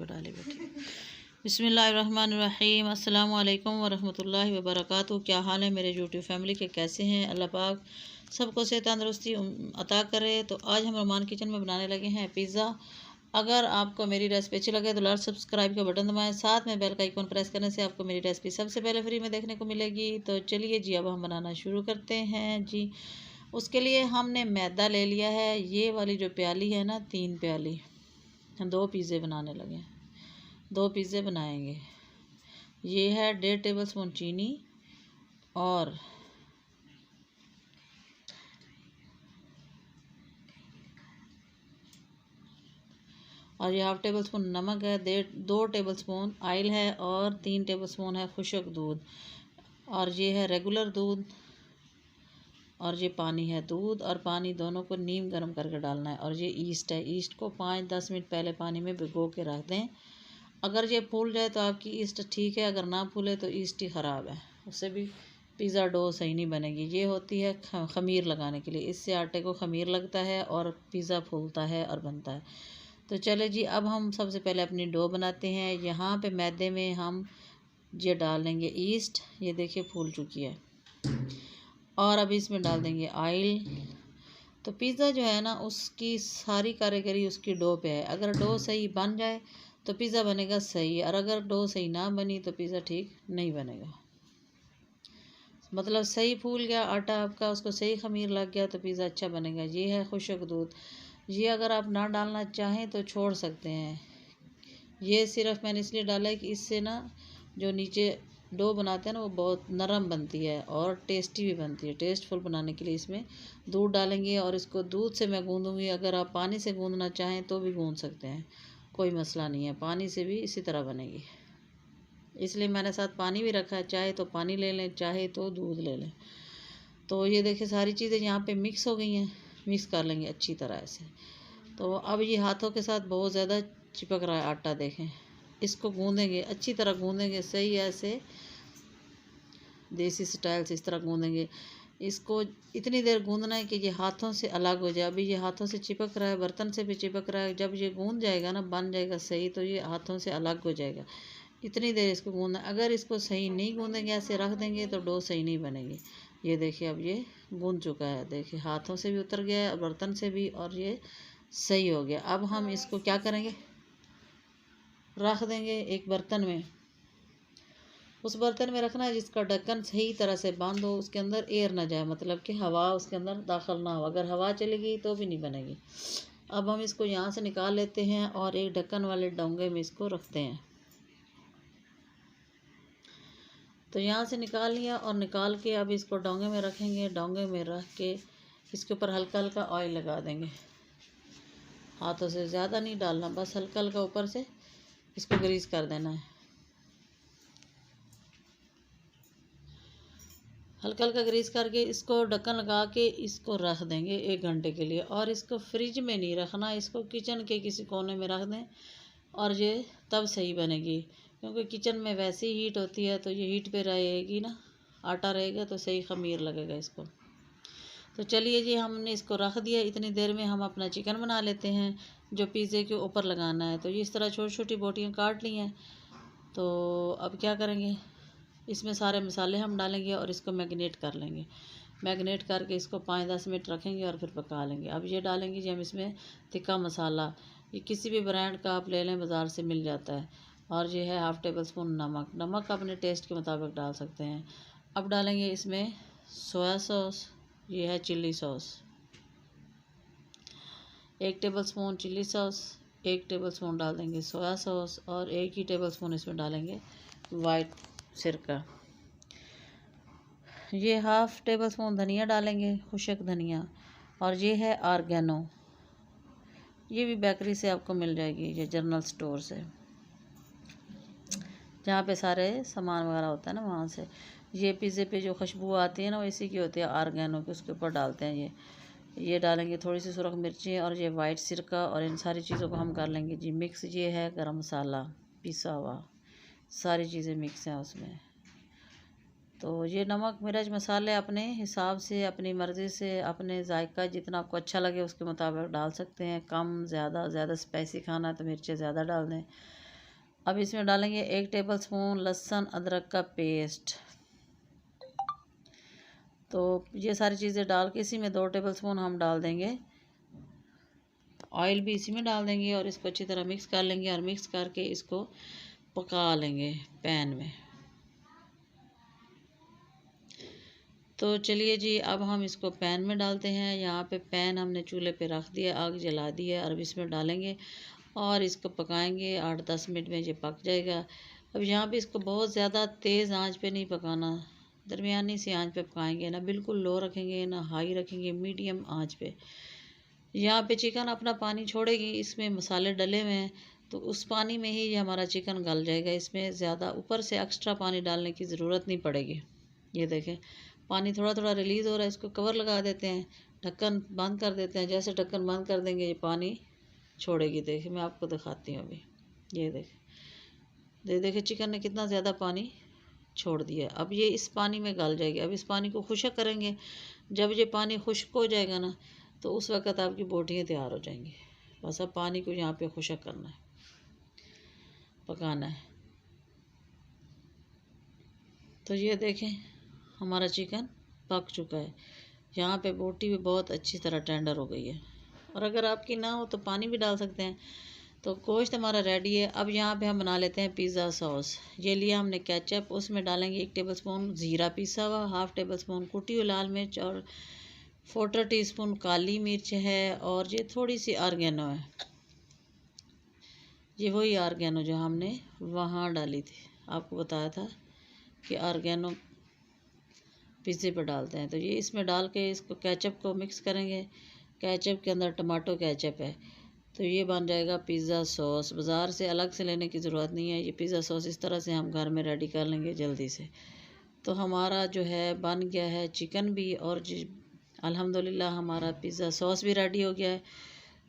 डाले बैठे। बिस्मिल्लाहिर्रहमानिर्रहीम, अस्सलामु अलैकुम वरहमतुल्लाहि वबरकातुहू। क्या हाल है मेरे यूट्यूब फैमिली के, कैसे हैं? अल्लाह पाक सबको सेहत तंदुरुस्ती अता करे। तो आज हम रोमान किचन में बनाने लगे हैं पिज़्ज़ा। अगर आपको मेरी रेसिपी अच्छी लगे तो लाइक सब्सक्राइब का बटन दबाएं, साथ में बेल का आइकन प्रेस करने से आपको मेरी रेसिपी सबसे पहले फ्री में देखने को मिलेगी। तो चलिए जी, अब हम बनाना शुरू करते हैं जी। उसके लिए हमने मैदा ले लिया है, ये वाली जो प्याली है ना, 3 प्याली। हम 2 पिज़्ज़े बनाने लगे हैं, 2 पिज़्ज़े बनाएंगे। ये है 1.5 टेबल स्पून चीनी और ये 1/2 टेबल स्पून नमक है, 2 टेबल स्पून ऑयल है और 3 टेबल स्पून है खुश्क दूध। और ये है रेगुलर दूध और ये पानी है। दूध और पानी दोनों को नीम गर्म करके डालना है। और ये ईस्ट है, ईस्ट को 5-10 मिनट पहले पानी में भिगो के रख दें। अगर ये फूल जाए तो आपकी ईस्ट ठीक है, अगर ना फूले तो ईस्ट ही ख़राब है, उससे भी पिज़्ज़ा डो सही नहीं बनेगी। ये होती है खमीर लगाने के लिए, इससे आटे को खमीर लगता है और पिज़्ज़ा फूलता है और बनता है। तो चले जी, अब हम सबसे पहले अपनी डो बनाते हैं। यहाँ पे मैदे में हम ये डाल देंगे ईस्ट, ये देखिए फूल चुकी है। और अब इसमें डाल देंगे ऑयल। तो पिज़्ज़ा जो है ना, उसकी सारी कारीगरी उसकी डो पे है। अगर डो सही बन जाए तो पिज़्ज़ा बनेगा सही, और अगर डो सही ना बनी तो पिज़्ज़ा ठीक नहीं बनेगा। मतलब सही फूल गया आटा आपका, उसको सही खमीर लग गया तो पिज़्ज़ा अच्छा बनेगा। ये है खुश्क दूध, ये अगर आप ना डालना चाहें तो छोड़ सकते हैं। ये सिर्फ मैंने इसलिए डाला है कि इससे ना जो नीचे डो बनाते हैं ना, वो बहुत नरम बनती है और टेस्टी भी बनती है। टेस्टफुल बनाने के लिए इसमें दूध डालेंगे और इसको दूध से मैं गूँधूँगी। अगर आप पानी से गूँधना चाहें तो भी गूँध सकते हैं, कोई मसला नहीं है, पानी से भी इसी तरह बनेगी। इसलिए मैंने साथ पानी भी रखा है, चाहे तो पानी ले लें, चाहे तो दूध ले लें। तो ये देखिए सारी चीज़ें यहाँ पे मिक्स हो गई हैं, मिक्स कर लेंगे अच्छी तरह से। तो अब ये हाथों के साथ बहुत ज़्यादा चिपक रहा है आटा, देखें। इसको गूँधेंगे, अच्छी तरह गूँधेंगे, सही ऐसे देसी स्टाइल से इस तरह गूँधेंगे। इसको इतनी देर गूँधना है कि ये हाथों से अलग हो जाए। अभी ये हाथों से चिपक रहा है, बर्तन से भी चिपक रहा है। जब ये गूँध जाएगा ना, बन जाएगा सही, तो ये हाथों से अलग हो जाएगा। इतनी देर इसको गूँधना। अगर इसको सही नहीं गूँधेंगे, ऐसे रख देंगे तो डो सही नहीं बनेगी। ये देखिए अब ये गूँध चुका है, देखिए हाथों से भी उतर गया है, बर्तन से भी, और ये सही हो गया। अब हम इसको क्या करेंगे, रख देंगे एक बर्तन में। उस बर्तन में रखना है जिसका ढक्कन सही तरह से बंद हो, उसके अंदर एयर ना जाए, मतलब कि हवा उसके अंदर दाखिल ना हो। अगर हवा चलेगी तो भी नहीं बनेगी। अब हम इसको यहाँ से निकाल लेते हैं और एक ढक्कन वाले डोंगे में इसको रखते हैं। तो यहाँ से निकाल लिया और निकाल के अब इसको डोंगे में रखेंगे। डोंगे में रख के इसके ऊपर हल्का हल्का ऑयल लगा देंगे। हाथों से ज़्यादा नहीं डालना, बस हल्का हल्का ऊपर से इसको ग्रीस कर देना है। हल्का हल्का ग्रीस करके इसको ढक्कन लगा के इसको रख देंगे 1 घंटे के लिए। और इसको फ्रिज में नहीं रखना, इसको किचन के किसी कोने में रख दें और ये तब सही बनेगी। क्योंकि किचन में वैसे ही हीट होती है, तो ये हीट पे रहेगी ना, आटा रहेगा तो सही खमीर लगेगा इसको। तो चलिए जी, हमने इसको रख दिया। इतनी देर में हम अपना चिकन बना लेते हैं जो पिज़्ज़े के ऊपर लगाना है। तो ये इस तरह छोटी छोटी बोटियाँ काट ली हैं। तो अब क्या करेंगे, इसमें सारे मसाले हम डालेंगे और इसको मैरिनेट कर लेंगे। मैरिनेट करके इसको 5-10 मिनट रखेंगे और फिर पका लेंगे। अब ये डालेंगे जी हम इसमें तिक्का मसाला। ये किसी भी ब्रांड का आप ले लें, बाज़ार से मिल जाता है। और ये है 1/2 टेबल स्पून नमक। नमक अपने टेस्ट के मुताबिक डाल सकते हैं। अब डालेंगे इसमें सोया सॉस, ये है chilli sauce, 1 table spoon chilli sauce, 1 table spoon डाल देंगे सोया सॉस और 1 ही टेबल स्पून इसमें डालेंगे वाइट सिरका। ये 1/2 टेबल स्पून धनिया डालेंगे, खुश्क धनिया। और ये है ऑर्गेनो, ये भी बेकरी से आपको मिल जाएगी, ये जनरल स्टोर से, जहाँ पे सारे सामान वगैरह होता है ना, वहाँ से। ये पिज़्ज़े पे जो खुशबू आती है ना, वो इसी की होती है, ऑर्गेनो की, उसके ऊपर डालते हैं ये डालेंगे थोड़ी सी सुरख मिर्ची और ये वाइट सिरका। और इन सारी चीज़ों को हम कर लेंगे जी मिक्स। ये है गरम मसाला पिसा हुआ, सारी चीज़ें मिक्स हैं उसमें। तो ये नमक मिर्च मसाले अपने हिसाब से, अपनी मर्ज़ी से, अपने जायका जितना आपको अच्छा लगे उसके मुताबिक डाल सकते हैं। कम ज़्यादा, ज़्यादा स्पाइसी खाना है तो मिर्चें ज़्यादा डाल दें, अब इसमें डालेंगे 1 टेबलस्पून लहसुन अदरक का पेस्ट। तो ये सारी चीज़ें डाल के इसी में 2 टेबलस्पून हम डाल देंगे ऑयल, भी इसी में डाल देंगे और इसको अच्छी तरह मिक्स कर लेंगे और मिक्स करके इसको पका लेंगे पैन में। तो चलिए जी, अब हम इसको पैन में डालते हैं। यहाँ पे पैन हमने चूल्हे पे रख दिया, आग जला दी है और इसमें डालेंगे और इसको पकाएंगे। 8-10 मिनट में ये पक जाएगा। अब यहाँ पे इसको बहुत ज़्यादा तेज़ आंच पे नहीं पकाना, दरमियानी सी आंच पे पकाएंगे, ना बिल्कुल लो रखेंगे ना हाई रखेंगे, मीडियम आंच पे। यहाँ पे चिकन अपना पानी छोड़ेगी, इसमें मसाले डले हुए हैं तो उस पानी में ही ये हमारा चिकन गल जाएगा। इसमें ज़्यादा ऊपर से एक्स्ट्रा पानी डालने की ज़रूरत नहीं पड़ेगी। ये देखें पानी थोड़ा थोड़ा रिलीज़ हो रहा है। इसको कवर लगा देते हैं, ढक्कन बंद कर देते हैं। जैसे ढक्कन बंद कर देंगे ये पानी छोड़ेगी। देखिए मैं आपको दिखाती हूँ अभी। ये देखें चिकन ने कितना ज़्यादा पानी छोड़ दिया। अब ये इस पानी में गल जाएगी। अब इस पानी को खुश्क करेंगे। जब ये पानी खुश्क हो जाएगा ना तो उस वक़्त आपकी बोटियाँ तैयार हो जाएंगी। बस अब पानी को यहाँ पे खुश्क करना है, पकाना है। तो ये देखें हमारा चिकन पक चुका है। यहाँ पे बोटी भी बहुत अच्छी तरह टेंडर हो गई है। और अगर आपकी ना हो तो पानी भी डाल सकते हैं। तो गोश्त हमारा रेडी है। अब यहाँ पे हम बना लेते हैं पिज़्ज़ा सॉस। ये लिया हमने केचप, उसमें डालेंगे 1 टेबलस्पून ज़ीरा पिसा हुआ, 1/2 टेबलस्पून कुटी हुई लाल मिर्च और 1/4 टीस्पून काली मिर्च है और ये थोड़ी सी ऑर्गेनो है। ये वही ऑर्गेनो जो हमने वहाँ डाली थी, आपको बताया था कि ऑर्गेनो पिज़्ज़े पर डालते हैं। तो ये इसमें डाल के इसको केचप को मिक्स करेंगे। केचप के अंदर टमाटो केचप है तो ये बन जाएगा पिज़्ज़ा सॉस। बाज़ार से अलग से लेने की ज़रूरत नहीं है। ये पिज़्ज़ा सॉस इस तरह से हम घर में रेडी कर लेंगे जल्दी से। तो हमारा जो है बन गया है चिकन भी और अल्हम्दुलिल्लाह हमारा पिज़्ज़ा सॉस भी रेडी हो गया है।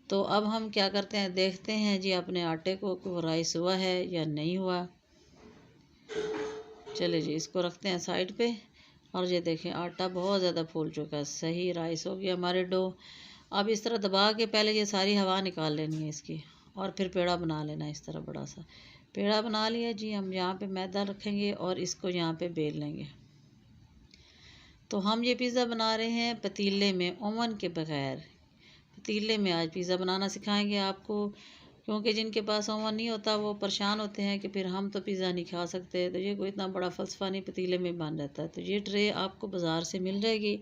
तो अब हम क्या करते हैं, देखते हैं जी अपने आटे को कि वो राइस हुआ है या नहीं हुआ। चले जी इसको रखते हैं साइड पे। और ये देखें आटा बहुत ज़्यादा फूल चुका है, सही राइस हो गया हमारे डो। अब इस तरह दबा के पहले ये सारी हवा निकाल लेनी है इसकी और फिर पेड़ा बना लेना है। इस तरह बड़ा सा पेड़ा बना लिया जी। हम यहाँ पे मैदा रखेंगे और इसको यहाँ पे बेल लेंगे। तो हम ये पिज़्ज़ा बना रहे हैं पतीले में, ओवन के बगैर। पतीले में आज पिज़्ज़ा बनाना सिखाएंगे आपको, क्योंकि जिनके पास ओवन नहीं होता वो परेशान होते हैं कि फिर हम तो पिज़्ज़ा नहीं खा सकते। तो ये कोई इतना बड़ा फ़लसफ़ा नहीं, पतीले में बन जाता है। तो ये ट्रे आपको बाज़ार से मिल जाएगी।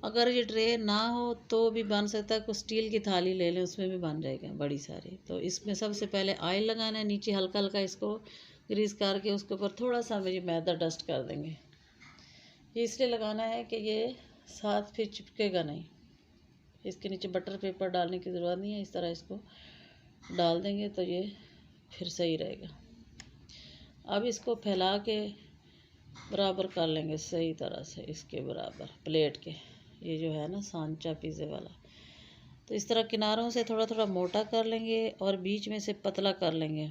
अगर ये ट्रे ना हो तो भी बन सकता है, कुछ स्टील की थाली ले लें उसमें भी बन जाएगा बड़ी सारी। तो इसमें सबसे पहले ऑयल लगाना है, नीचे हल्का हल्का इसको ग्रीस करके उसके ऊपर थोड़ा सा ये मैदा डस्ट कर देंगे। ये इसलिए लगाना है कि ये साथ फिर चिपकेगा नहीं। इसके नीचे बटर पेपर डालने की ज़रूरत नहीं है। इस तरह इसको डाल देंगे तो ये फिर सही रहेगा। अब इसको फैला के बराबर कर लेंगे सही तरह से, इसके बराबर प्लेट के। ये जो है ना सांचा पिज़्ज़े वाला, तो इस तरह किनारों से थोड़ा थोड़ा मोटा कर लेंगे और बीच में से पतला कर लेंगे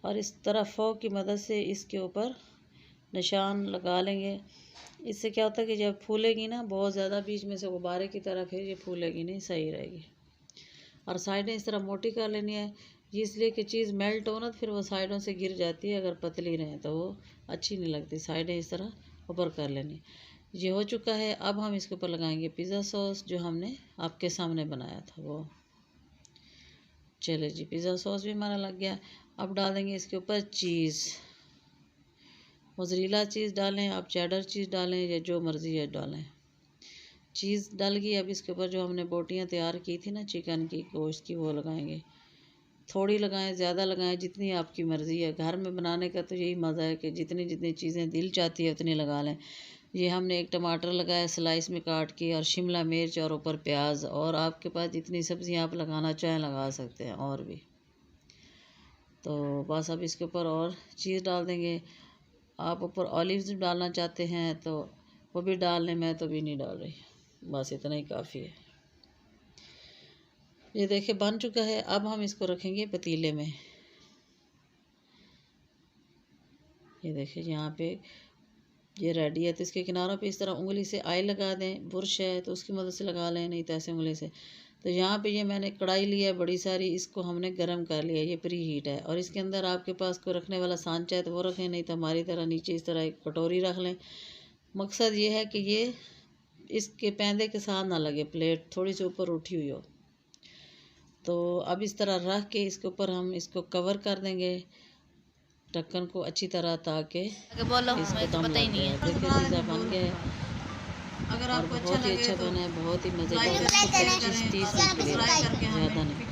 और इस तरह फोक की मदद से इसके ऊपर निशान लगा लेंगे। इससे क्या होता है कि जब फूलेगी ना बहुत ज़्यादा बीच में से गुब्बारे की तरह, फिर ये फूलेगी नहीं, सही रहेगी। और साइडें इस तरह मोटी कर लेनी है, इसलिए कि चीज़ मेल्ट हो ना तो फिर वो साइडों से गिर जाती है। अगर पतली रहें तो वो अच्छी नहीं लगती। साइडें इस तरह ऊपर कर लेनी। ये हो चुका है। अब हम इसके ऊपर लगाएंगे पिज़्ज़ा सॉस जो हमने आपके सामने बनाया था वो। चले जी पिज़्ज़ा सॉस भी हमारा लग गया। अब डाल देंगे इसके ऊपर चीज़। मोज़रेला चीज़ डालें, आप चेडर चीज़ डालें या जो मर्ज़ी है डालें। चीज़ डल गई। अब इसके ऊपर जो हमने बोटियाँ तैयार की थी ना चिकन की, गोश्त की, वो लगाएंगे। थोड़ी लगाएं, ज़्यादा लगाएं, जितनी आपकी मर्ज़ी है। घर में बनाने का तो यही मज़ा है कि जितनी जितनी चीज़ें दिल चाहती है उतनी लगा लें। ये हमने 1 टमाटर लगाया स्लाइस में काट के और शिमला मिर्च और ऊपर प्याज, और आपके पास जितनी सब्ज़ियाँ आप लगाना चाहें लगा सकते हैं और भी। तो बस अब इसके ऊपर और चीज़ डाल देंगे। आप ऊपर ऑलिव्स डालना चाहते हैं तो वो भी डाल लें, मैं तो भी नहीं डाल रही, बस इतना ही काफ़ी है। ये देखिए बन चुका है। अब हम इसको रखेंगे पतीले में। ये देखिए यहाँ पे ये रेडी है। तो इसके किनारों पे इस तरह उंगली से ऑयल लगा दें। बुरश है तो उसकी मदद से लगा लें, नहीं तो ऐसे उंगली से। तो यहाँ पे ये मैंने कढ़ाई लिया है बड़ी सारी, इसको हमने गर्म कर लिया, ये प्री हीट है। और इसके अंदर आपके पास कोई रखने वाला सांचा है तो वो रखें, नहीं तो हमारी तरह नीचे इस तरह एक कटोरी रख लें। मकसद ये है कि ये इसके पैंदे के साथ ना लगे, प्लेट थोड़ी सी ऊपर उठी हुई हो। तो अब इस तरह रख के इसके ऊपर हम इसको कवर कर देंगे ढक्कन को अच्छी तरह, ताकि इसको दम लग जाए। देखिए पिज़्ज़ा बन गया है अगर और आपको बहुत ही अच्छा बना है, बहुत ही मज़े का। 25-30 मिनट लगेगा, ज़्यादा नहीं।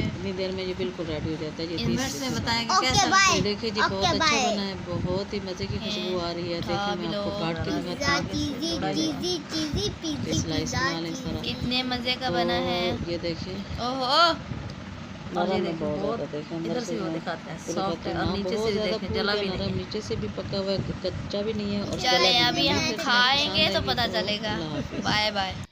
इतनी देर में ये बिल्कुल रेडी हो जाता है। ये 30 मिनट बताएं कि कैसा ये देखिए जी, बहुत अच्छा बना है, बहुत ही मज़े की खुशबू आ रही है। देखिए मैं आपको काट के दिखाती हूँ, स्लाइस बना लें इस तरह। कितने मजे का बना है। ये देखिए ओहो, नरम है बहुत ज़्यादा। देखिए अंदर से दिखाते हैं, सॉफ्ट है और नीचे से देखें जला भी नहीं, नीचे से भी पका हुआ है, कच्चा भी नहीं है और चले अभी हम खाएंगे तो पता चलेगा। Bye bye.